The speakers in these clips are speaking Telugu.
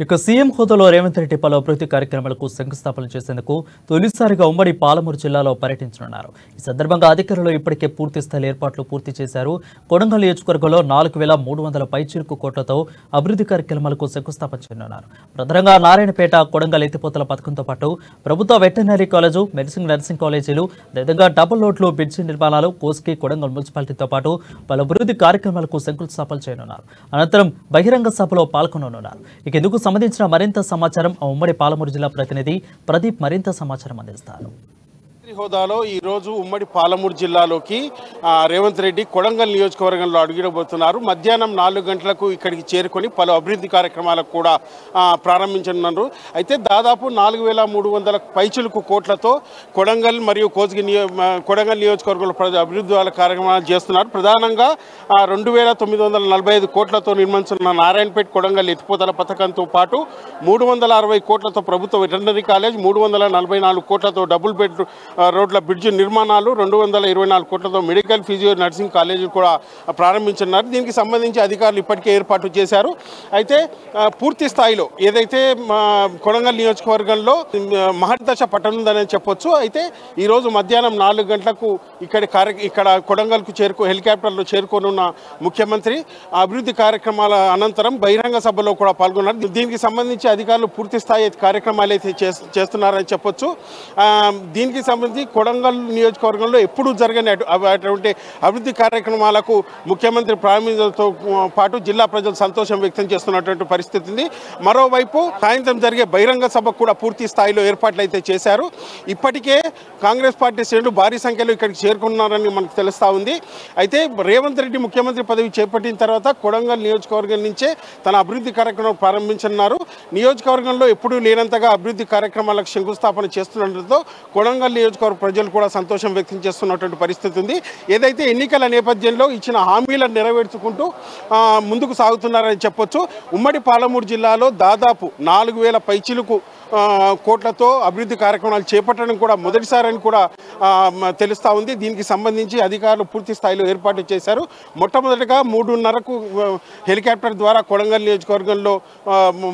ఇక సీఎం హోదాలో రేవంత్ రెడ్డి పలు అభివృద్ధి కార్యక్రమాలకు శంకుస్థాపన చేసేందుకు తొలిసారిగా ఉమ్మడి పాలమూరు జిల్లాలో పర్యటించనున్నారు. ఈ సందర్భంగా అధికారులు ఇప్పటికే పూర్తి స్థాయి ఏర్పాట్లు పూర్తి చేశారు. కొడంగల్ నియోజకవర్గంలో 4,300 పైచిలుకు కోట్లతో అభివృద్ధి కార్యక్రమాలకు శంకుస్థాపన చేయనున్నారు. ప్రధానంగా నారాయణపేట కొడంగల్ ఎత్తిపోతల పథకంతో పాటు ప్రభుత్వ వెటర్నరీ కాలేజు, మెడిసిన్ నర్సింగ్ కాలేజీలు, అదేవిధంగా డబుల్ రోడ్లు, బ్రిడ్జి నిర్మాణాలు, కోస్కి కొడంగల్ మున్సిపాలిటీతో పాటు పలు అభివృద్ధి కార్యక్రమాలకు శంకుస్థాపన చేయనున్నారు. అనంతరం బహిరంగ సభలో పాల్గొననున్నారు. ఇక ఇందుకు సంబంధించిన మరింత సమాచారం ఉమ్మడి పాలమూరు జిల్లా ప్రతినిధి ప్రదీప్ మరింత సమాచారం అందిస్తారు. హోదాలో ఈ రోజు ఉమ్మడి పాలమూరు జిల్లాలోకి రేవంత్ రెడ్డి కొడంగల్ నియోజకవర్గంలో అడుగుడబోతున్నారు. మధ్యాహ్నం 4 గంటలకు ఇక్కడికి చేరుకొని పలు అభివృద్ధి కార్యక్రమాలకు కూడా ప్రారంభించనున్నారు. అయితే దాదాపు 4,300 పైచిలుకు కోట్లతో కొడంగల్ మరియు కొడంగల్ నియోజకవర్గంలో అభివృద్ధి కార్యక్రమాలు చేస్తున్నారు. ప్రధానంగా 2,945 కోట్లతో నిర్మించిన నారాయణపేట కొడంగల్ ఎత్తిపోతల పథకంతో పాటు 360 కోట్లతో ప్రభుత్వ వెటర్నరీ కాలేజ్, 344 కోట్లతో డబుల్ బెడ్ రోడ్ల బ్రిడ్జి నిర్మాణాలు, 224 కోట్లతో మెడికల్ ఫిజియో నర్సింగ్ కాలేజీలు కూడా ప్రారంభించున్నారు. దీనికి సంబంధించి అధికారులు ఇప్పటికే ఏర్పాటు చేశారు. అయితే పూర్తి స్థాయిలో ఏదైతే కొడంగల్ నియోజకవర్గంలో మహర్దశ పట్టనుందని చెప్పొచ్చు. అయితే ఈరోజు మధ్యాహ్నం 4 గంటలకు ఇక్కడ కొడంగల్కు హెలికాప్టర్లో చేరుకోనున్న ముఖ్యమంత్రి అభివృద్ధి కార్యక్రమాల అనంతరం బహిరంగ సభలో కూడా పాల్గొన్నారు. దీనికి సంబంధించి అధికారులు పూర్తి స్థాయి కార్యక్రమాలు అయితే చేస్తున్నారని చెప్పొచ్చు. దీనికి సంబంధించి కొడంగల్ నియోజకవర్గంలో ఎప్పుడూ జరగని అటువంటి అభివృద్ధి కార్యక్రమాలకు ముఖ్యమంత్రి ప్రారంభించడంతో పాటు జిల్లా ప్రజలు సంతోషం వ్యక్తం చేస్తున్నటువంటి పరిస్థితి ఉంది. మరోవైపు సాయంత్రం జరిగే బహిరంగ సభకు కూడా పూర్తి స్థాయిలో ఏర్పాట్లు అయితే చేశారు. ఇప్పటికే కాంగ్రెస్ పార్టీ శ్రేణులు భారీ సంఖ్యలో ఇక్కడికి చేరుకున్నారని మనకు తెలుస్తూ ఉంది. అయితే రేవంత్ రెడ్డి ముఖ్యమంత్రి పదవి చేపట్టిన తర్వాత కొడంగల్ నియోజకవర్గం నుంచే తన అభివృద్ధి కార్యక్రమం ప్రారంభించనున్నారు. నియోజకవర్గంలో ఎప్పుడూ లేనంతగా అభివృద్ధి కార్యక్రమాలకు శంకుస్థాపన చేస్తుండటంతో కొడంగల్ నియోజకవర్గ ప్రజలు కూడా సంతోషం వ్యక్తం చేస్తున్నటువంటి పరిస్థితి ఉంది. ఏదైతే ఎన్నికల నేపథ్యంలో ఇచ్చిన హామీలను నెరవేర్చుకుంటూ ముందుకు సాగుతున్నారని చెప్పొచ్చు. ఉమ్మడి పాలమూరు జిల్లాలో దాదాపు 4,000 పైచిలుకు కోట్లతో అభివృద్ధి కార్యక్రమాలు చేపట్టడం కూడా మొదటిసారని కూడా తెలుస్తూ ఉంది. దీనికి సంబంధించి అధికారులు పూర్తి స్థాయిలో ఏర్పాట్లు చేశారు. మొట్టమొదటిగా 3:30కు హెలికాప్టర్ ద్వారా కొడంగల్ నియోజకవర్గంలో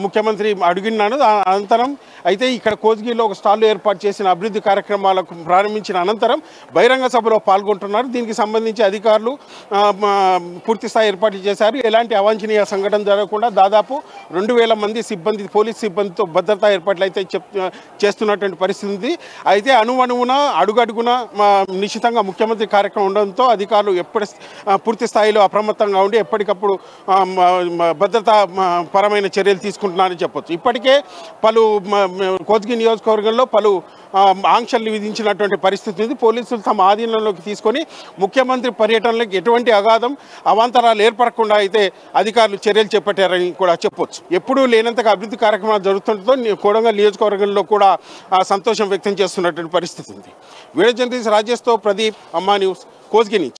ముఖ్యమంత్రి అడుగున్నాడు. అనంతరం అయితే ఇక్కడ కోస్గిలో ఒక స్టాల్లో ఏర్పాటు చేసిన అభివృద్ధి కార్యక్రమాలకు ప్రారంభించిన అనంతరం బహిరంగ సభలో పాల్గొంటున్నారు. దీనికి సంబంధించి అధికారులు పూర్తి స్థాయి ఏర్పాట్లు చేశారు. ఎలాంటి అవాంఛనీయ సంఘటన జరగకుండా దాదాపు 2,000 మంది సిబ్బంది, పోలీస్ సిబ్బందితో భద్రతా ఏర్పాట్లు అయితే చేస్తున్నటువంటి పరిస్థితి ఉంది. అయితే అణువణువున అడుగడుగున నిశ్చితంగా ముఖ్యమంత్రి కార్యక్రమం ఉండడంతో అధికారులు పూర్తి స్థాయిలో అప్రమత్తంగా ఉండి ఎప్పటికప్పుడు భద్రతా పరమైన చర్యలు తీసుకుంటున్నారని చెప్పొచ్చు. ఇప్పటికే పలు కోస్గి నియోజకవర్గంలో పలు ఆంక్షలు విధించినటువంటి పరిస్థితి ఉంది. పోలీసులు తమ ఆధీనంలోకి తీసుకొని ముఖ్యమంత్రి పర్యటనలకు ఎటువంటి అవాంతరాలు ఏర్పడకుండా అయితే అధికారులు చర్యలు చేపట్టారని కూడా చెప్పొచ్చు. ఎప్పుడూ లేనంతగా అభివృద్ధి కార్యక్రమాలు జరుగుతుండటంతో కొడంగల్ నియోజకవర్గంలో కూడా సంతోషం వ్యక్తం చేస్తున్నటువంటి పరిస్థితి ఉంది. వీడియో జర్నలిస్ట్ రాజేష్తో ప్రదీప్, అమ్మా న్యూస్, కోస్గి నుంచి.